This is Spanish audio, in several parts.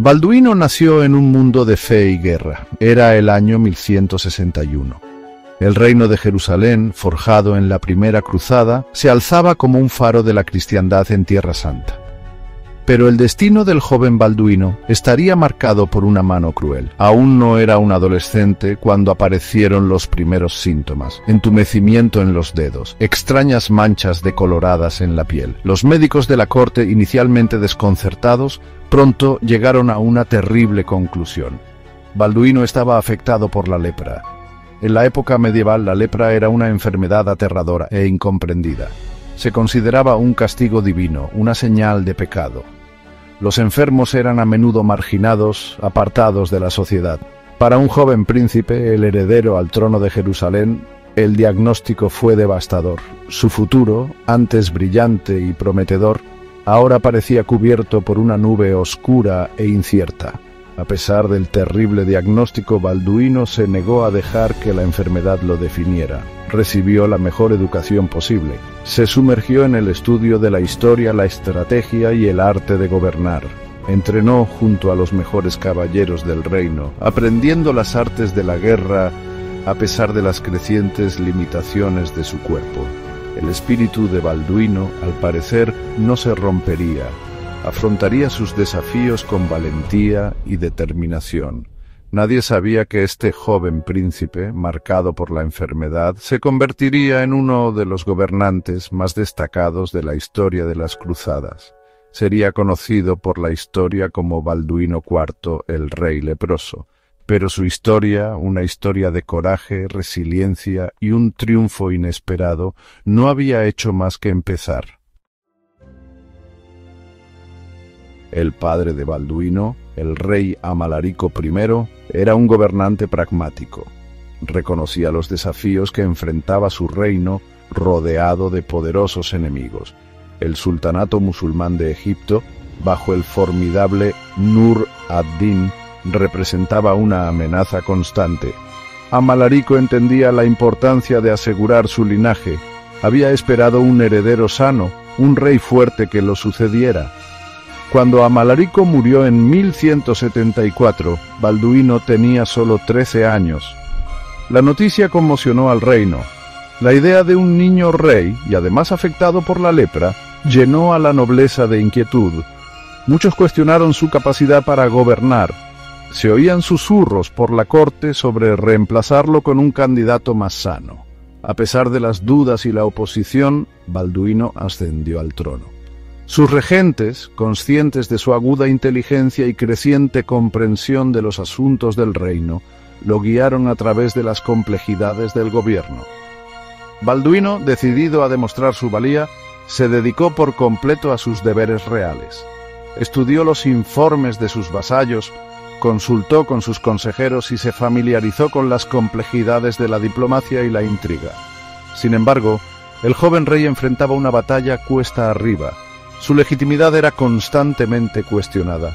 Balduino nació en un mundo de fe y guerra. Era el año 1161. El reino de Jerusalén, forjado en la primera cruzada, se alzaba como un faro de la cristiandad en Tierra Santa. Pero el destino del joven Balduino estaría marcado por una mano cruel. Aún no era un adolescente cuando aparecieron los primeros síntomas: entumecimiento en los dedos, extrañas manchas decoloradas en la piel. Los médicos de la corte, inicialmente desconcertados, pronto llegaron a una terrible conclusión. Balduino estaba afectado por la lepra. En la época medieval, la lepra era una enfermedad aterradora e incomprendida. Se consideraba un castigo divino, una señal de pecado. Los enfermos eran a menudo marginados, apartados de la sociedad. Para un joven príncipe, el heredero al trono de Jerusalén, el diagnóstico fue devastador. Su futuro, antes brillante y prometedor, ahora parecía cubierto por una nube oscura e incierta. A pesar del terrible diagnóstico, Balduino se negó a dejar que la enfermedad lo definiera. Recibió la mejor educación posible. Se sumergió en el estudio de la historia, la estrategia y el arte de gobernar. Entrenó junto a los mejores caballeros del reino, aprendiendo las artes de la guerra a pesar de las crecientes limitaciones de su cuerpo. El espíritu de Balduino, al parecer, no se rompería. Afrontaría sus desafíos con valentía y determinación. Nadie sabía que este joven príncipe, marcado por la enfermedad, se convertiría en uno de los gobernantes más destacados de la historia de las cruzadas. Sería conocido por la historia como Balduino IV, el rey leproso. Pero su historia, una historia de coraje, resiliencia y un triunfo inesperado, no había hecho más que empezar. El padre de Balduino, el rey Amalarico I, era un gobernante pragmático. Reconocía los desafíos que enfrentaba su reino, rodeado de poderosos enemigos. El sultanato musulmán de Egipto, bajo el formidable Nur ad-Din, representaba una amenaza constante. Amalarico entendía la importancia de asegurar su linaje. Había esperado un heredero sano, un rey fuerte que lo sucediera. Cuando Amalarico murió en 1174, Balduino tenía solo 13 años. La noticia conmocionó al reino. La idea de un niño rey, y además afectado por la lepra, llenó a la nobleza de inquietud. Muchos cuestionaron su capacidad para gobernar. Se oían susurros por la corte sobre reemplazarlo con un candidato más sano. A pesar de las dudas y la oposición, Balduino ascendió al trono. Sus regentes, conscientes de su aguda inteligencia y creciente comprensión de los asuntos del reino, lo guiaron a través de las complejidades del gobierno. Balduino, decidido a demostrar su valía, se dedicó por completo a sus deberes reales. Estudió los informes de sus vasallos, consultó con sus consejeros y se familiarizó con las complejidades de la diplomacia y la intriga. Sin embargo, el joven rey enfrentaba una batalla cuesta arriba. Su legitimidad era constantemente cuestionada.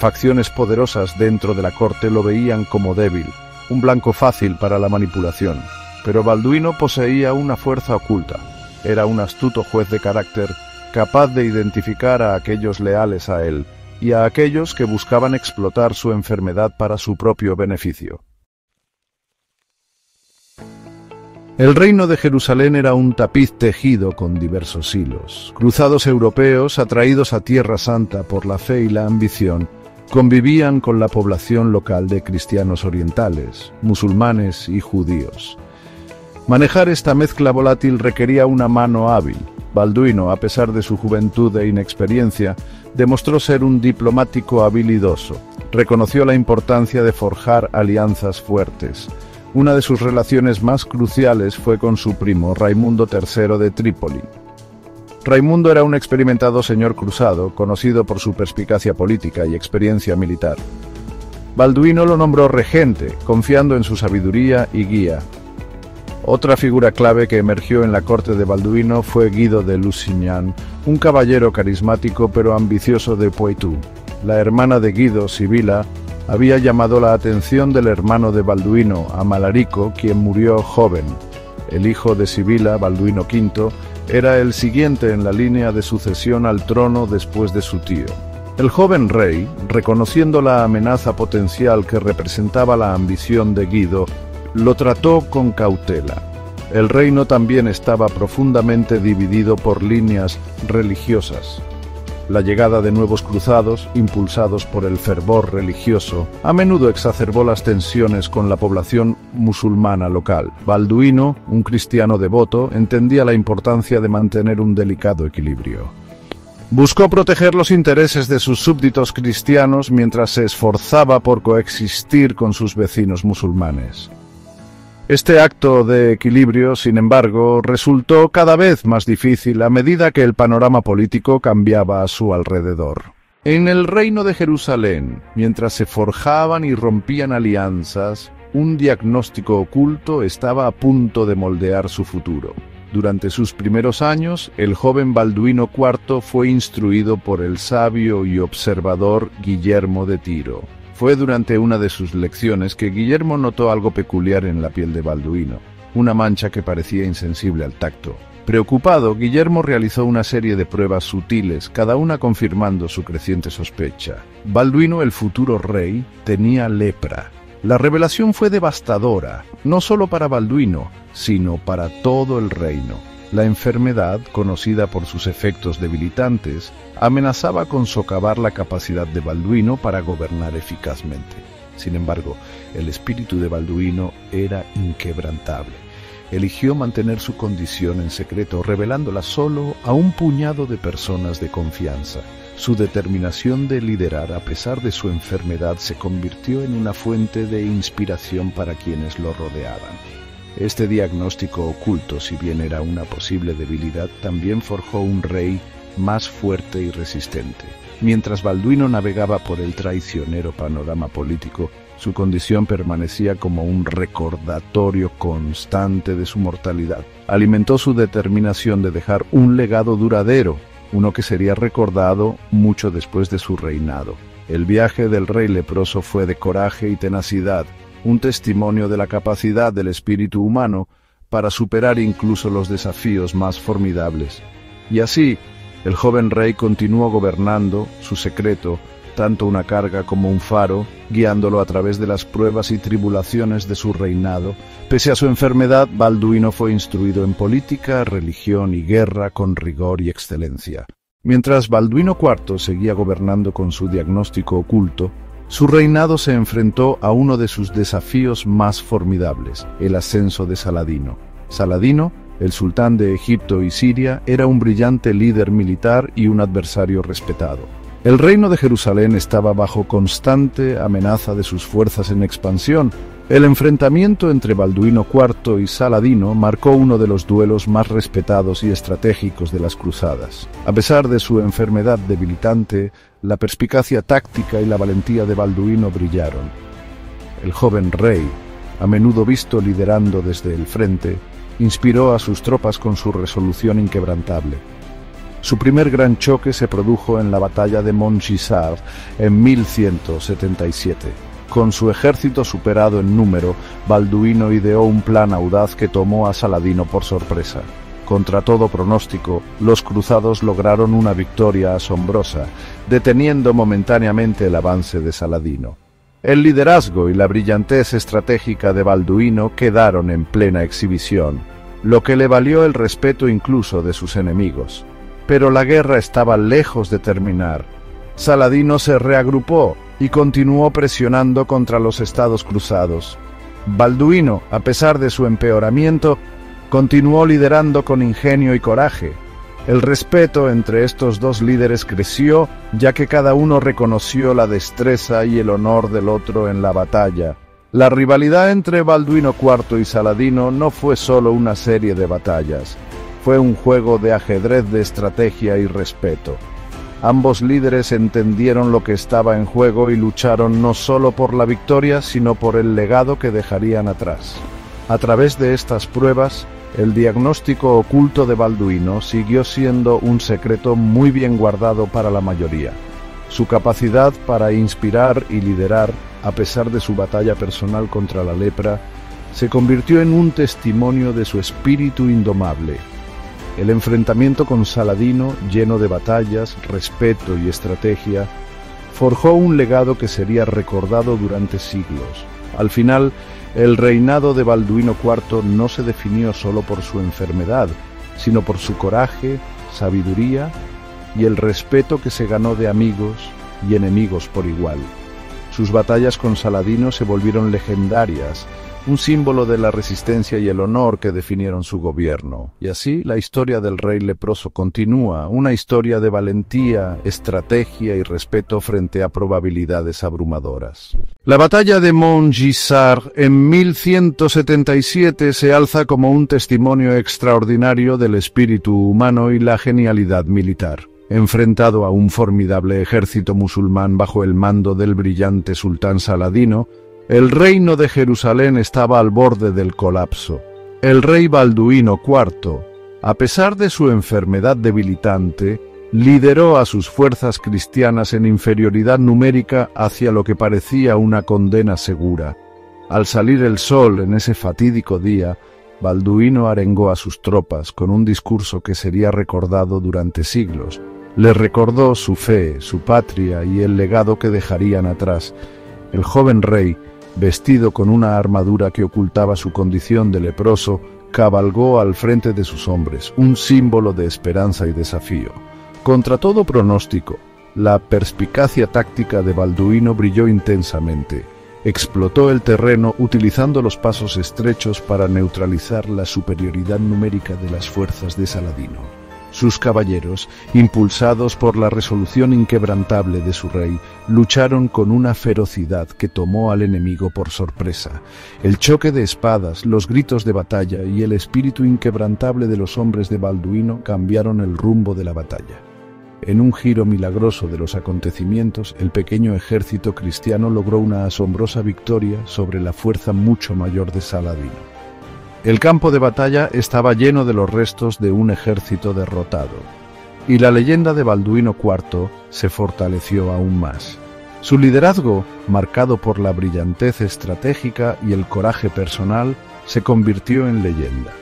Facciones poderosas dentro de la corte lo veían como débil, un blanco fácil para la manipulación. Pero Balduino poseía una fuerza oculta. Era un astuto juez de carácter, capaz de identificar a aquellos leales a él y a aquellos que buscaban explotar su enfermedad para su propio beneficio. El reino de Jerusalén era un tapiz tejido con diversos hilos. Cruzados europeos, atraídos a Tierra Santa por la fe y la ambición, convivían con la población local de cristianos orientales, musulmanes y judíos. Manejar esta mezcla volátil requería una mano hábil. Balduino, a pesar de su juventud e inexperiencia, demostró ser un diplomático habilidoso. Reconoció la importancia de forjar alianzas fuertes. Una de sus relaciones más cruciales fue con su primo, Raimundo III de Trípoli. Raimundo era un experimentado señor cruzado, conocido por su perspicacia política y experiencia militar. Balduino lo nombró regente, confiando en su sabiduría y guía. Otra figura clave que emergió en la corte de Balduino fue Guido de Lusignan, un caballero carismático pero ambicioso de Poitou. La hermana de Guido, Sibila, había llamado la atención del hermano de Balduino, Amalarico, quien murió joven. El hijo de Sibila, Balduino V, era el siguiente en la línea de sucesión al trono después de su tío. El joven rey, reconociendo la amenaza potencial que representaba la ambición de Guido, lo trató con cautela. El reino también estaba profundamente dividido por líneas religiosas. La llegada de nuevos cruzados, impulsados por el fervor religioso, a menudo exacerbó las tensiones con la población musulmana local. Balduino, un cristiano devoto, entendía la importancia de mantener un delicado equilibrio. Buscó proteger los intereses de sus súbditos cristianos mientras se esforzaba por coexistir con sus vecinos musulmanes. Este acto de equilibrio, sin embargo, resultó cada vez más difícil a medida que el panorama político cambiaba a su alrededor. En el reino de Jerusalén, mientras se forjaban y rompían alianzas, un diagnóstico oculto estaba a punto de moldear su futuro. Durante sus primeros años, el joven Balduino IV fue instruido por el sabio y observador Guillermo de Tiro. Fue durante una de sus lecciones que Guillermo notó algo peculiar en la piel de Balduino, una mancha que parecía insensible al tacto. Preocupado, Guillermo realizó una serie de pruebas sutiles, cada una confirmando su creciente sospecha. Balduino, el futuro rey, tenía lepra. La revelación fue devastadora, no solo para Balduino, sino para todo el reino. La enfermedad, conocida por sus efectos debilitantes, amenazaba con socavar la capacidad de Balduino para gobernar eficazmente. Sin embargo, el espíritu de Balduino era inquebrantable. Eligió mantener su condición en secreto, revelándola solo a un puñado de personas de confianza. Su determinación de liderar a pesar de su enfermedad se convirtió en una fuente de inspiración para quienes lo rodeaban. Este diagnóstico oculto, si bien era una posible debilidad, también forjó un rey más fuerte y resistente. Mientras Balduino navegaba por el traicionero panorama político, su condición permanecía como un recordatorio constante de su mortalidad. Alimentó su determinación de dejar un legado duradero, uno que sería recordado mucho después de su reinado. El viaje del rey leproso fue de coraje y tenacidad, un testimonio de la capacidad del espíritu humano para superar incluso los desafíos más formidables. Y así, el joven rey continuó gobernando, su secreto, tanto una carga como un faro, guiándolo a través de las pruebas y tribulaciones de su reinado. Pese a su enfermedad, Balduino fue instruido en política, religión y guerra con rigor y excelencia. Mientras Balduino IV seguía gobernando con su diagnóstico oculto, su reinado se enfrentó a uno de sus desafíos más formidables, el ascenso de Saladino. Saladino, el sultán de Egipto y Siria, era un brillante líder militar y un adversario respetado. El reino de Jerusalén estaba bajo constante amenaza de sus fuerzas en expansión. El enfrentamiento entre Balduino IV y Saladino marcó uno de los duelos más respetados y estratégicos de las cruzadas. A pesar de su enfermedad debilitante, la perspicacia táctica y la valentía de Balduino brillaron. El joven rey, a menudo visto liderando desde el frente, inspiró a sus tropas con su resolución inquebrantable. Su primer gran choque se produjo en la batalla de Montgisard en 1177. Con su ejército superado en número, Balduino ideó un plan audaz que tomó a Saladino por sorpresa. Contra todo pronóstico, los cruzados lograron una victoria asombrosa, deteniendo momentáneamente el avance de Saladino. El liderazgo y la brillantez estratégica de Balduino quedaron en plena exhibición, lo que le valió el respeto incluso de sus enemigos. Pero la guerra estaba lejos de terminar. Saladino se reagrupó y continuó presionando contra los estados cruzados. Balduino, a pesar de su empeoramiento, continuó liderando con ingenio y coraje. El respeto entre estos dos líderes creció, ya que cada uno reconoció la destreza y el honor del otro en la batalla. La rivalidad entre Balduino IV y Saladino no fue solo una serie de batallas, fue un juego de ajedrez de estrategia y respeto. Ambos líderes entendieron lo que estaba en juego y lucharon no solo por la victoria, sino por el legado que dejarían atrás. A través de estas pruebas, el diagnóstico oculto de Balduino siguió siendo un secreto muy bien guardado para la mayoría. Su capacidad para inspirar y liderar, a pesar de su batalla personal contra la lepra, se convirtió en un testimonio de su espíritu indomable. El enfrentamiento con Saladino, lleno de batallas, respeto y estrategia, forjó un legado que sería recordado durante siglos. Al final, el reinado de Balduino IV no se definió solo por su enfermedad, sino por su coraje, sabiduría y el respeto que se ganó de amigos y enemigos por igual. Sus batallas con Saladino se volvieron legendarias, un símbolo de la resistencia y el honor que definieron su gobierno. Y así la historia del rey leproso continúa, una historia de valentía, estrategia y respeto frente a probabilidades abrumadoras. La batalla de Montgisard en 1177 se alza como un testimonio extraordinario del espíritu humano y la genialidad militar. Enfrentado a un formidable ejército musulmán bajo el mando del brillante sultán Saladino, el reino de Jerusalén estaba al borde del colapso. El rey Balduino IV, a pesar de su enfermedad debilitante, lideró a sus fuerzas cristianas en inferioridad numérica hacia lo que parecía una condena segura. Al salir el sol en ese fatídico día, Balduino arengó a sus tropas con un discurso que sería recordado durante siglos. Les recordó su fe, su patria y el legado que dejarían atrás. El joven rey, vestido con una armadura que ocultaba su condición de leproso, cabalgó al frente de sus hombres, un símbolo de esperanza y desafío. Contra todo pronóstico, la perspicacia táctica de Balduino brilló intensamente. Explotó el terreno utilizando los pasos estrechos para neutralizar la superioridad numérica de las fuerzas de Saladino. Sus caballeros, impulsados por la resolución inquebrantable de su rey, lucharon con una ferocidad que tomó al enemigo por sorpresa. El choque de espadas, los gritos de batalla y el espíritu inquebrantable de los hombres de Balduino cambiaron el rumbo de la batalla. En un giro milagroso de los acontecimientos, el pequeño ejército cristiano logró una asombrosa victoria sobre la fuerza mucho mayor de Saladino. El campo de batalla estaba lleno de los restos de un ejército derrotado, y la leyenda de Balduino IV se fortaleció aún más. Su liderazgo, marcado por la brillantez estratégica y el coraje personal, se convirtió en leyenda.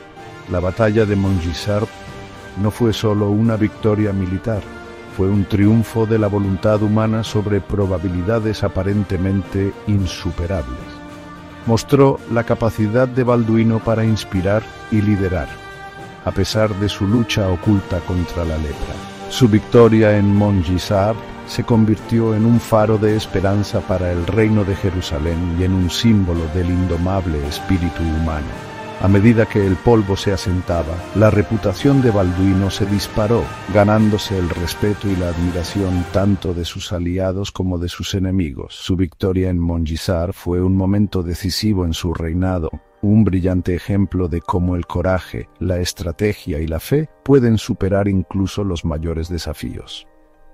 La batalla de Montgisard no fue solo una victoria militar, fue un triunfo de la voluntad humana sobre probabilidades aparentemente insuperables. Mostró la capacidad de Balduino para inspirar y liderar, a pesar de su lucha oculta contra la lepra. Su victoria en Montgisard se convirtió en un faro de esperanza para el reino de Jerusalén y en un símbolo del indomable espíritu humano. A medida que el polvo se asentaba, la reputación de Balduino se disparó, ganándose el respeto y la admiración tanto de sus aliados como de sus enemigos. Su victoria en Montgisard fue un momento decisivo en su reinado, un brillante ejemplo de cómo el coraje, la estrategia y la fe pueden superar incluso los mayores desafíos.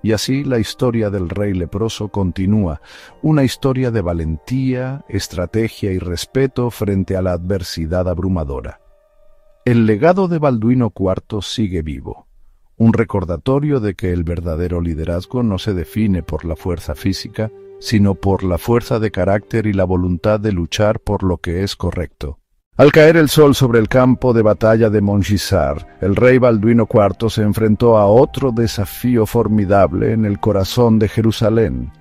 Y así la historia del rey leproso continúa, una historia de valentía, estrategia y respeto frente a la adversidad abrumadora. El legado de Balduino IV sigue vivo, un recordatorio de que el verdadero liderazgo no se define por la fuerza física, sino por la fuerza de carácter y la voluntad de luchar por lo que es correcto. Al caer el sol sobre el campo de batalla de Montgisard, el rey Balduino IV se enfrentó a otro desafío formidable en el corazón de Jerusalén.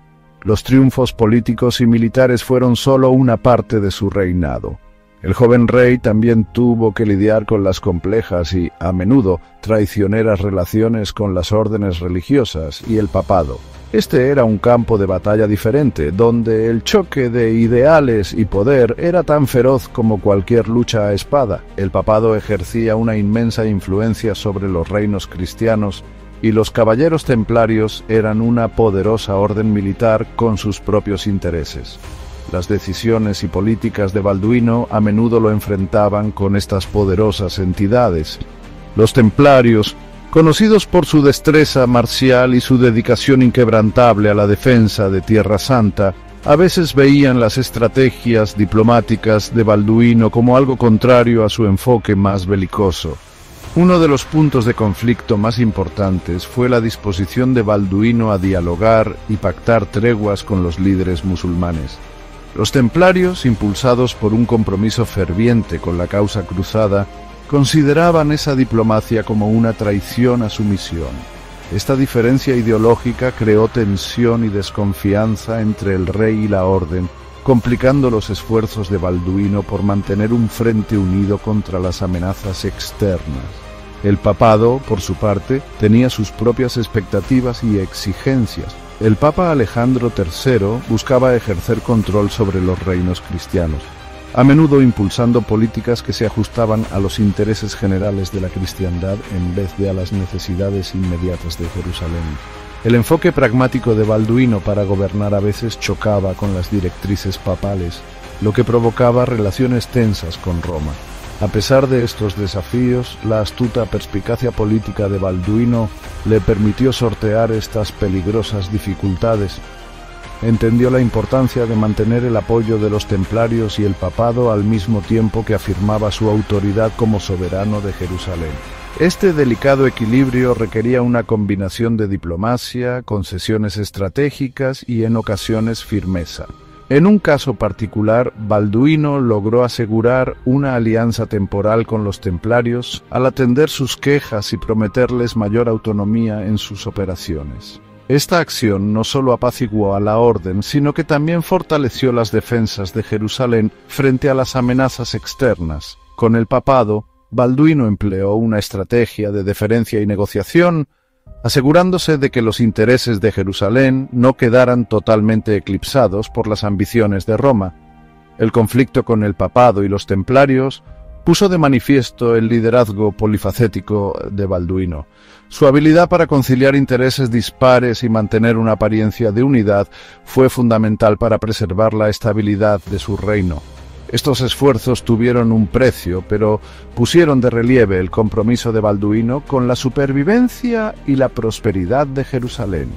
Los triunfos políticos y militares fueron solo una parte de su reinado. El joven rey también tuvo que lidiar con las complejas y, a menudo, traicioneras relaciones con las órdenes religiosas y el papado. Este era un campo de batalla diferente, donde el choque de ideales y poder era tan feroz como cualquier lucha a espada. El papado ejercía una inmensa influencia sobre los reinos cristianos y los caballeros templarios eran una poderosa orden militar con sus propios intereses. Las decisiones y políticas de Balduino a menudo lo enfrentaban con estas poderosas entidades. Los templarios, conocidos por su destreza marcial y su dedicación inquebrantable a la defensa de Tierra Santa, a veces veían las estrategias diplomáticas de Balduino como algo contrario a su enfoque más belicoso. Uno de los puntos de conflicto más importantes fue la disposición de Balduino a dialogar y pactar treguas con los líderes musulmanes. Los templarios, impulsados por un compromiso ferviente con la causa cruzada, consideraban esa diplomacia como una traición a su misión. Esta diferencia ideológica creó tensión y desconfianza entre el rey y la orden, complicando los esfuerzos de Balduino por mantener un frente unido contra las amenazas externas. El papado, por su parte, tenía sus propias expectativas y exigencias. El Papa Alejandro III buscaba ejercer control sobre los reinos cristianos, a menudo impulsando políticas que se ajustaban a los intereses generales de la cristiandad en vez de a las necesidades inmediatas de Jerusalén. El enfoque pragmático de Balduino para gobernar a veces chocaba con las directrices papales, lo que provocaba relaciones tensas con Roma. A pesar de estos desafíos, la astuta perspicacia política de Balduino le permitió sortear estas peligrosas dificultades. Entendió la importancia de mantener el apoyo de los templarios y el papado al mismo tiempo que afirmaba su autoridad como soberano de Jerusalén. Este delicado equilibrio requería una combinación de diplomacia, concesiones estratégicas y en ocasiones firmeza. En un caso particular, Balduino logró asegurar una alianza temporal con los templarios al atender sus quejas y prometerles mayor autonomía en sus operaciones. Esta acción no solo apaciguó a la orden, sino que también fortaleció las defensas de Jerusalén frente a las amenazas externas. Con el papado, Balduino empleó una estrategia de deferencia y negociación, asegurándose de que los intereses de Jerusalén no quedaran totalmente eclipsados por las ambiciones de Roma. El conflicto con el papado y los templarios puso de manifiesto el liderazgo polifacético de Balduino. Su habilidad para conciliar intereses dispares y mantener una apariencia de unidad fue fundamental para preservar la estabilidad de su reino. Estos esfuerzos tuvieron un precio, pero pusieron de relieve el compromiso de Balduino con la supervivencia y la prosperidad de Jerusalén.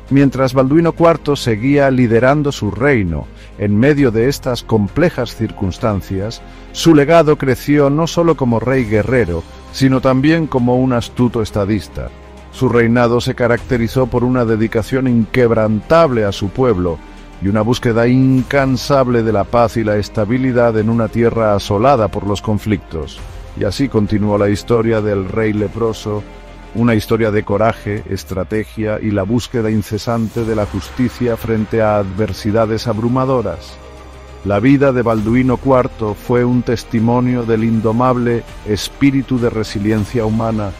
Mientras Balduino IV seguía liderando su reino en medio de estas complejas circunstancias, su legado creció no solo como rey guerrero, sino también como un astuto estadista. Su reinado se caracterizó por una dedicación inquebrantable a su pueblo y una búsqueda incansable de la paz y la estabilidad en una tierra asolada por los conflictos. Y así continuó la historia del rey leproso, una historia de coraje, estrategia y la búsqueda incesante de la justicia frente a adversidades abrumadoras. La vida de Balduino IV fue un testimonio del indomable espíritu de resiliencia humana,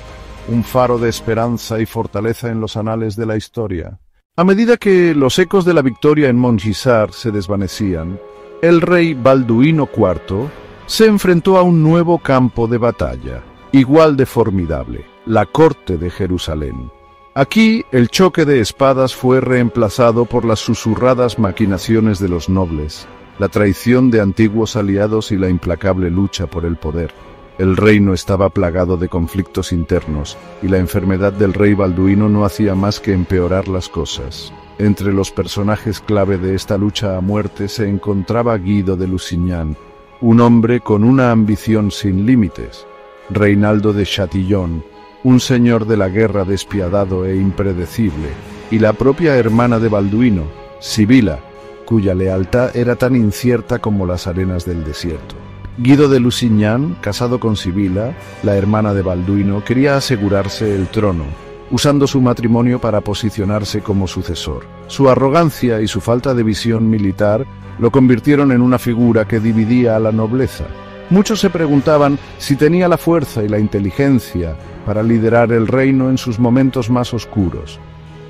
un faro de esperanza y fortaleza en los anales de la historia. A medida que los ecos de la victoria en Montgisart se desvanecían, el rey Balduino IV se enfrentó a un nuevo campo de batalla, igual de formidable: la corte de Jerusalén. Aquí el choque de espadas fue reemplazado por las susurradas maquinaciones de los nobles, la traición de antiguos aliados y la implacable lucha por el poder. El reino estaba plagado de conflictos internos, y la enfermedad del rey Balduino no hacía más que empeorar las cosas. Entre los personajes clave de esta lucha a muerte se encontraba Guido de Lusignan, un hombre con una ambición sin límites; Reinaldo de Chatillon, un señor de la guerra despiadado e impredecible; y la propia hermana de Balduino, Sibila, cuya lealtad era tan incierta como las arenas del desierto. Guido de Lusignan, casado con Sibila, la hermana de Balduino, quería asegurarse el trono, usando su matrimonio para posicionarse como sucesor. Su arrogancia y su falta de visión militar lo convirtieron en una figura que dividía a la nobleza. Muchos se preguntaban si tenía la fuerza y la inteligencia para liderar el reino en sus momentos más oscuros.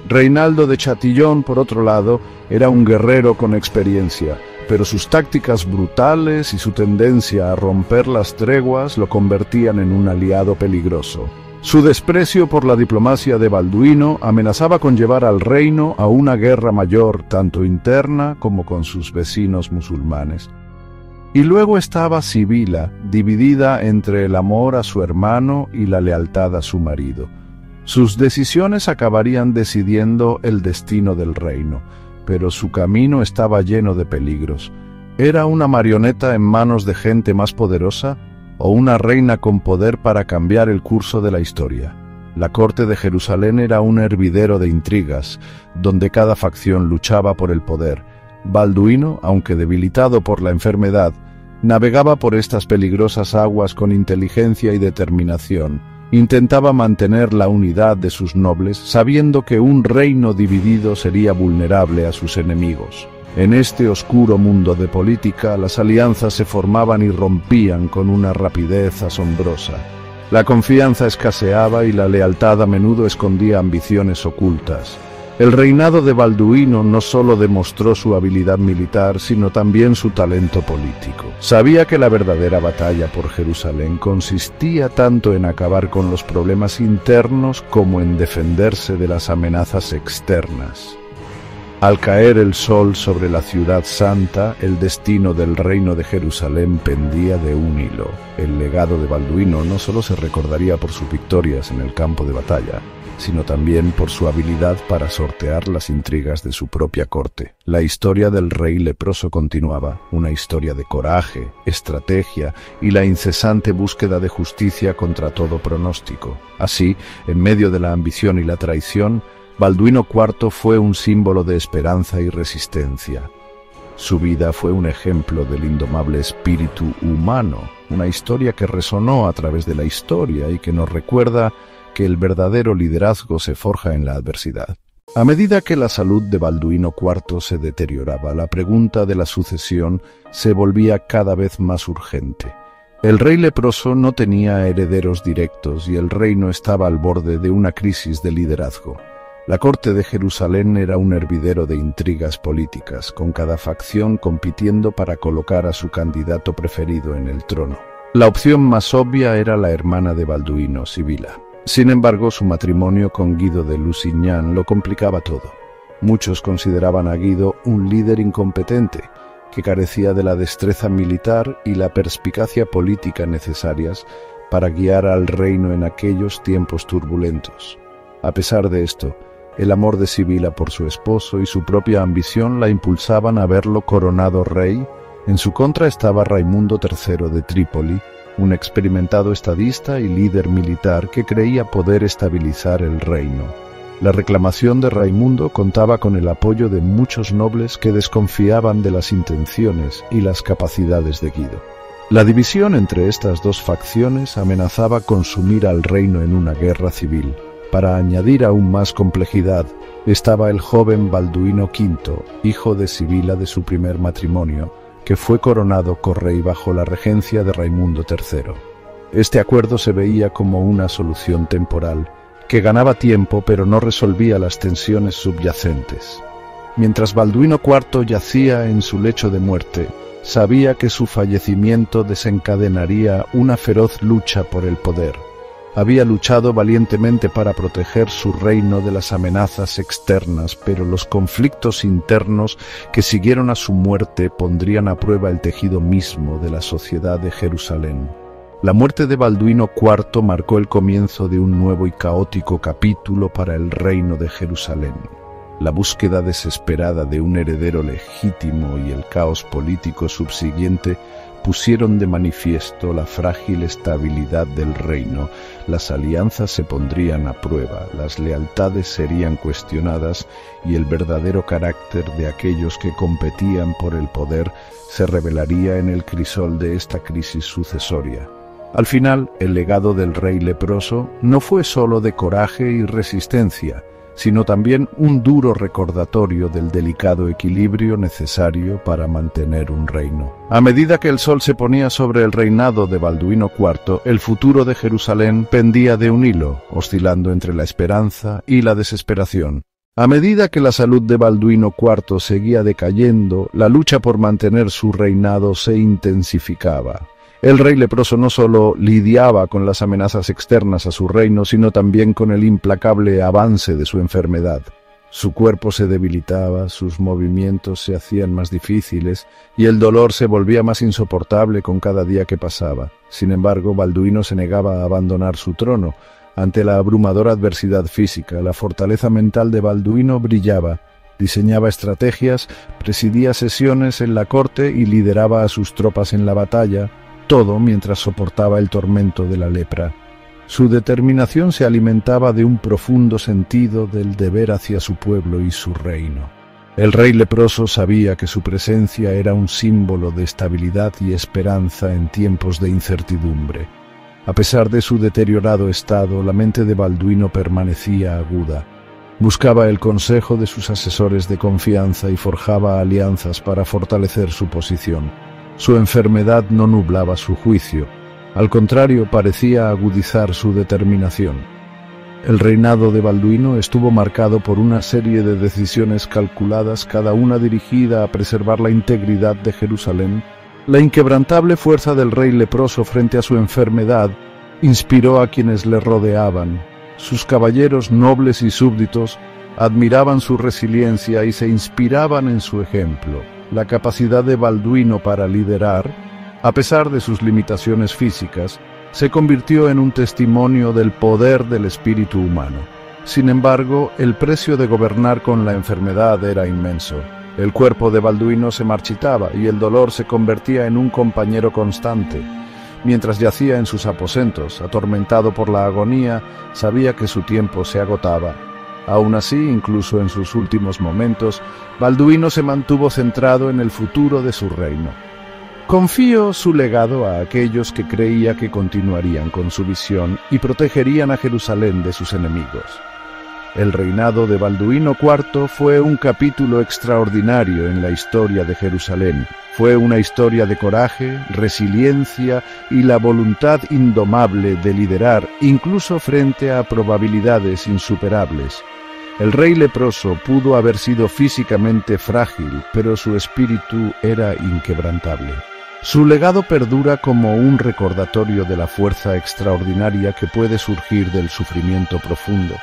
Reinaldo de Chatillon, por otro lado, era un guerrero con experiencia, pero sus tácticas brutales y su tendencia a romper las treguas lo convertían en un aliado peligroso. Su desprecio por la diplomacia de Balduino amenazaba con llevar al reino a una guerra mayor, tanto interna como con sus vecinos musulmanes. Y luego estaba Sibila, dividida entre el amor a su hermano y la lealtad a su marido. Sus decisiones acabarían decidiendo el destino del reino, pero su camino estaba lleno de peligros. ¿Era una marioneta en manos de gente más poderosa o una reina con poder para cambiar el curso de la historia? La corte de Jerusalén era un hervidero de intrigas, donde cada facción luchaba por el poder. Balduino, aunque debilitado por la enfermedad, navegaba por estas peligrosas aguas con inteligencia y determinación, Intentaba mantener la unidad de sus nobles, sabiendo que un reino dividido sería vulnerable a sus enemigos. En este oscuro mundo de política, las alianzas se formaban y rompían con una rapidez asombrosa. La confianza escaseaba y la lealtad a menudo escondía ambiciones ocultas. El reinado de Balduino no solo demostró su habilidad militar, sino también su talento político. Sabía que la verdadera batalla por Jerusalén consistía tanto en acabar con los problemas internos como en defenderse de las amenazas externas. Al caer el sol sobre la ciudad santa, el destino del reino de Jerusalén pendía de un hilo. El legado de Balduino no solo se recordaría por sus victorias en el campo de batalla, sino también por su habilidad para sortear las intrigas de su propia corte. La historia del rey leproso continuaba, una historia de coraje, estrategia y la incesante búsqueda de justicia contra todo pronóstico. Así, en medio de la ambición y la traición, Balduino IV fue un símbolo de esperanza y resistencia. Su vida fue un ejemplo del indomable espíritu humano, una historia que resonó a través de la historia y que nos recuerda que el verdadero liderazgo se forja en la adversidad. A medida que la salud de Balduino IV se deterioraba, la pregunta de la sucesión se volvía cada vez más urgente. El rey leproso no tenía herederos directos y el reino estaba al borde de una crisis de liderazgo. La corte de Jerusalén era un hervidero de intrigas políticas, con cada facción compitiendo para colocar a su candidato preferido en el trono. La opción más obvia era la hermana de Balduino, Sibila. Sin embargo, su matrimonio con Guido de Lusignan lo complicaba todo. Muchos consideraban a Guido un líder incompetente, que carecía de la destreza militar y la perspicacia política necesarias para guiar al reino en aquellos tiempos turbulentos. A pesar de esto, el amor de Sibila por su esposo y su propia ambición la impulsaban a verlo coronado rey. En su contra estaba Raimundo III de Trípoli, un experimentado estadista y líder militar que creía poder estabilizar el reino. La reclamación de Raimundo contaba con el apoyo de muchos nobles que desconfiaban de las intenciones y las capacidades de Guido. La división entre estas dos facciones amenazaba con sumir al reino en una guerra civil. Para añadir aún más complejidad, estaba el joven Balduino V, hijo de Sibila de su primer matrimonio, que fue coronado correy bajo la regencia de Raimundo III. Este acuerdo se veía como una solución temporal, que ganaba tiempo pero no resolvía las tensiones subyacentes. Mientras Balduino IV yacía en su lecho de muerte, sabía que su fallecimiento desencadenaría una feroz lucha por el poder. Había luchado valientemente para proteger su reino de las amenazas externas, pero los conflictos internos que siguieron a su muerte pondrían a prueba el tejido mismo de la sociedad de Jerusalén. La muerte de Balduino IV marcó el comienzo de un nuevo y caótico capítulo para el reino de Jerusalén. La búsqueda desesperada de un heredero legítimo y el caos político subsiguiente pusieron de manifiesto la frágil estabilidad del reino. Las alianzas se pondrían a prueba, las lealtades serían cuestionadas y el verdadero carácter de aquellos que competían por el poder se revelaría en el crisol de esta crisis sucesoria. Al final, el legado del rey leproso no fue solo de coraje y resistencia, sino también un duro recordatorio del delicado equilibrio necesario para mantener un reino. A medida que el sol se ponía sobre el reinado de Balduino IV, el futuro de Jerusalén pendía de un hilo, oscilando entre la esperanza y la desesperación. A medida que la salud de Balduino IV seguía decayendo, la lucha por mantener su reinado se intensificaba. El rey leproso no solo lidiaba con las amenazas externas a su reino, sino también con el implacable avance de su enfermedad. Su cuerpo se debilitaba, sus movimientos se hacían más difíciles y el dolor se volvía más insoportable con cada día que pasaba. Sin embargo, Balduino se negaba a abandonar su trono. Ante la abrumadora adversidad física, la fortaleza mental de Balduino brillaba. Diseñaba estrategias, presidía sesiones en la corte y lideraba a sus tropas en la batalla, todo mientras soportaba el tormento de la lepra. Su determinación se alimentaba de un profundo sentido del deber hacia su pueblo y su reino. El rey leproso sabía que su presencia era un símbolo de estabilidad y esperanza en tiempos de incertidumbre. A pesar de su deteriorado estado, la mente de Balduino permanecía aguda. Buscaba el consejo de sus asesores de confianza y forjaba alianzas para fortalecer su posición. Su enfermedad no nublaba su juicio, al contrario, parecía agudizar su determinación. El reinado de Balduino estuvo marcado por una serie de decisiones calculadas, cada una dirigida a preservar la integridad de Jerusalén. La inquebrantable fuerza del rey leproso frente a su enfermedad inspiró a quienes le rodeaban. Sus caballeros nobles y súbditos admiraban su resiliencia y se inspiraban en su ejemplo. La capacidad de Balduino para liderar, a pesar de sus limitaciones físicas, se convirtió en un testimonio del poder del espíritu humano. Sin embargo, el precio de gobernar con la enfermedad era inmenso. El cuerpo de Balduino se marchitaba y el dolor se convertía en un compañero constante. Mientras yacía en sus aposentos, atormentado por la agonía, sabía que su tiempo se agotaba. Aún así, incluso en sus últimos momentos, Balduino se mantuvo centrado en el futuro de su reino. Confió su legado a aquellos que creía que continuarían con su visión y protegerían a Jerusalén de sus enemigos. El reinado de Balduino IV fue un capítulo extraordinario en la historia de Jerusalén. Fue una historia de coraje, resiliencia y la voluntad indomable de liderar, incluso frente a probabilidades insuperables. El rey leproso pudo haber sido físicamente frágil, pero su espíritu era inquebrantable. Su legado perdura como un recordatorio de la fuerza extraordinaria que puede surgir del sufrimiento profundo.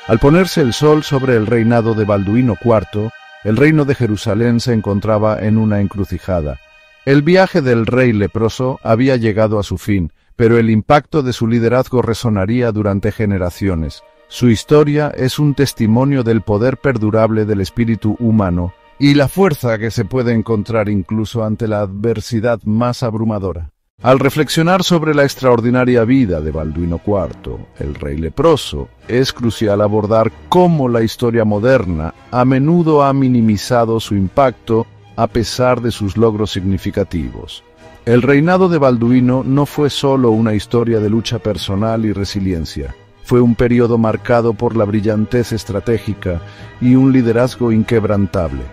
Al ponerse el sol sobre el reinado de Balduino IV, el reino de Jerusalén se encontraba en una encrucijada. El viaje del rey leproso había llegado a su fin, pero el impacto de su liderazgo resonaría durante generaciones. Su historia es un testimonio del poder perdurable del espíritu humano y la fuerza que se puede encontrar incluso ante la adversidad más abrumadora. Al reflexionar sobre la extraordinaria vida de Balduino IV, el rey leproso, es crucial abordar cómo la historia moderna a menudo ha minimizado su impacto a pesar de sus logros significativos. El reinado de Balduino no fue solo una historia de lucha personal y resiliencia. Fue un periodo marcado por la brillantez estratégica y un liderazgo inquebrantable.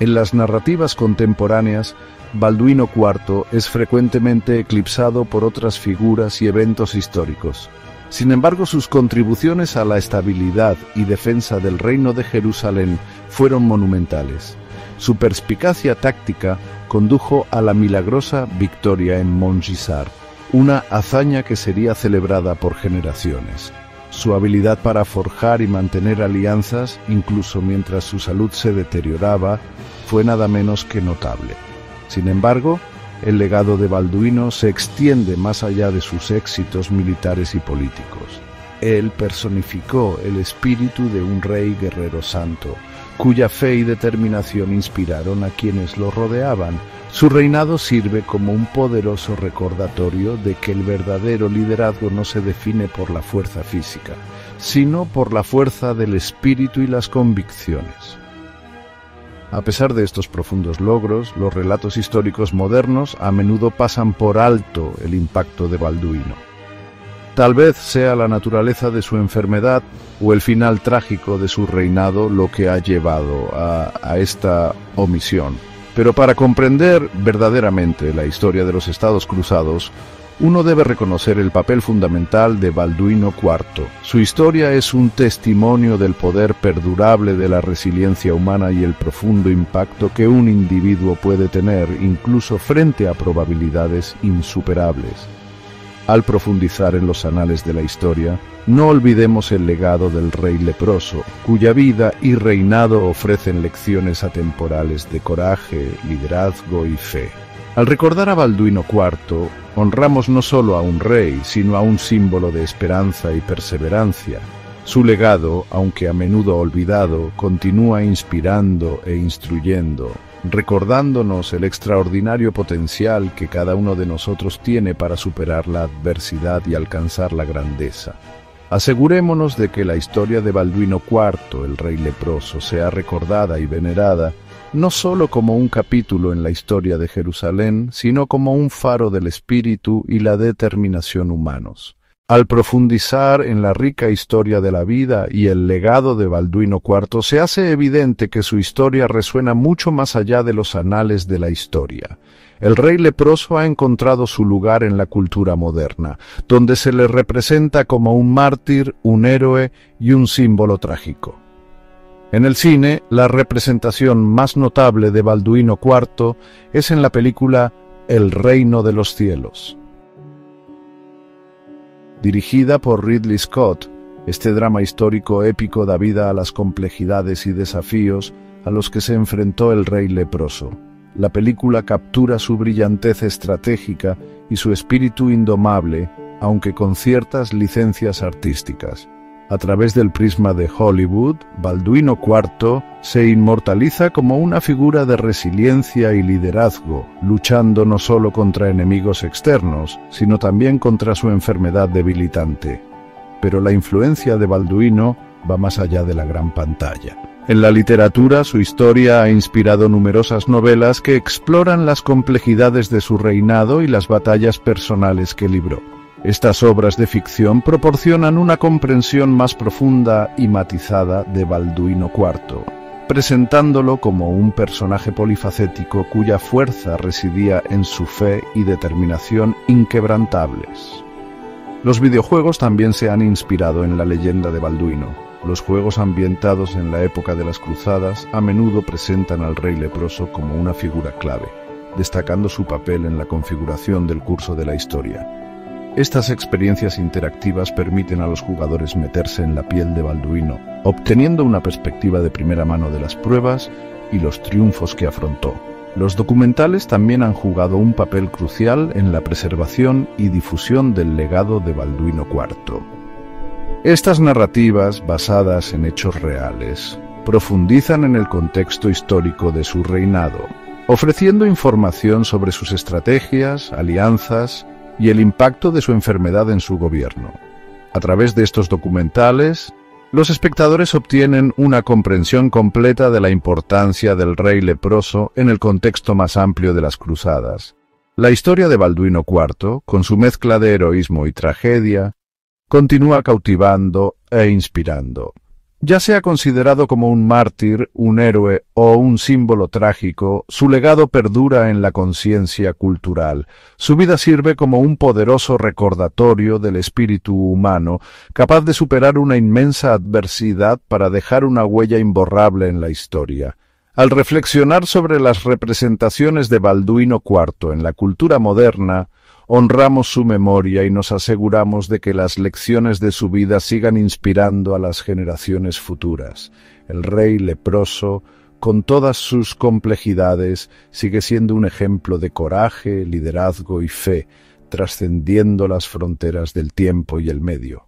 En las narrativas contemporáneas, Balduino IV es frecuentemente eclipsado por otras figuras y eventos históricos. Sin embargo, sus contribuciones a la estabilidad y defensa del reino de Jerusalén fueron monumentales. Su perspicacia táctica condujo a la milagrosa victoria en Montgisart, una hazaña que sería celebrada por generaciones. Su habilidad para forjar y mantener alianzas, incluso mientras su salud se deterioraba, fue nada menos que notable. Sin embargo, el legado de Balduino se extiende más allá de sus éxitos militares y políticos. Él personificó el espíritu de un rey guerrero santo, cuya fe y determinación inspiraron a quienes lo rodeaban. Su reinado sirve como un poderoso recordatorio de que el verdadero liderazgo no se define por la fuerza física, sino por la fuerza del espíritu y las convicciones. A pesar de estos profundos logros, los relatos históricos modernos a menudo pasan por alto el impacto de Balduino. Tal vez sea la naturaleza de su enfermedad o el final trágico de su reinado lo que ha llevado a esta omisión. Pero para comprender verdaderamente la historia de los Estados Cruzados, uno debe reconocer el papel fundamental de Balduino IV. Su historia es un testimonio del poder perdurable de la resiliencia humana y el profundo impacto que un individuo puede tener incluso frente a probabilidades insuperables. Al profundizar en los anales de la historia, no olvidemos el legado del rey leproso, cuya vida y reinado ofrecen lecciones atemporales de coraje, liderazgo y fe. Al recordar a Balduino IV, honramos no solo a un rey, sino a un símbolo de esperanza y perseverancia. Su legado, aunque a menudo olvidado, continúa inspirando e instruyendo, recordándonos el extraordinario potencial que cada uno de nosotros tiene para superar la adversidad y alcanzar la grandeza. Asegurémonos de que la historia de Balduino IV, el rey leproso, sea recordada y venerada, no sólo como un capítulo en la historia de Jerusalén, sino como un faro del espíritu y la determinación humanos. Al profundizar en la rica historia de la vida y el legado de Balduino IV, se hace evidente que su historia resuena mucho más allá de los anales de la historia. El rey leproso ha encontrado su lugar en la cultura moderna, donde se le representa como un mártir, un héroe y un símbolo trágico. En el cine, la representación más notable de Balduino IV es en la película El Reino de los Cielos. Dirigida por Ridley Scott, este drama histórico épico da vida a las complejidades y desafíos a los que se enfrentó el rey leproso. La película captura su brillantez estratégica y su espíritu indomable, aunque con ciertas licencias artísticas. A través del prisma de Hollywood, Balduino IV se inmortaliza como una figura de resiliencia y liderazgo, luchando no solo contra enemigos externos, sino también contra su enfermedad debilitante. Pero la influencia de Balduino va más allá de la gran pantalla. En la literatura, su historia ha inspirado numerosas novelas que exploran las complejidades de su reinado y las batallas personales que libró. Estas obras de ficción proporcionan una comprensión más profunda y matizada de Balduino IV, presentándolo como un personaje polifacético cuya fuerza residía en su fe y determinación inquebrantables. Los videojuegos también se han inspirado en la leyenda de Balduino. Los juegos ambientados en la época de las cruzadas a menudo presentan al rey leproso como una figura clave, destacando su papel en la configuración del curso de la historia. Estas experiencias interactivas permiten a los jugadores meterse en la piel de Balduino, obteniendo una perspectiva de primera mano de las pruebas y los triunfos que afrontó. Los documentales también han jugado un papel crucial en la preservación y difusión del legado de Balduino IV. Estas narrativas, basadas en hechos reales, profundizan en el contexto histórico de su reinado, ofreciendo información sobre sus estrategias, alianzas y el impacto de su enfermedad en su gobierno. A través de estos documentales, los espectadores obtienen una comprensión completa de la importancia del rey leproso en el contexto más amplio de las cruzadas. La historia de Balduino IV, con su mezcla de heroísmo y tragedia, continúa cautivando e inspirando. Ya sea considerado como un mártir, un héroe o un símbolo trágico, su legado perdura en la conciencia cultural. Su vida sirve como un poderoso recordatorio del espíritu humano, capaz de superar una inmensa adversidad para dejar una huella imborrable en la historia. Al reflexionar sobre las representaciones de Balduino IV en la cultura moderna, honramos su memoria y nos aseguramos de que las lecciones de su vida sigan inspirando a las generaciones futuras. El rey leproso, con todas sus complejidades, sigue siendo un ejemplo de coraje, liderazgo y fe, trascendiendo las fronteras del tiempo y el medio.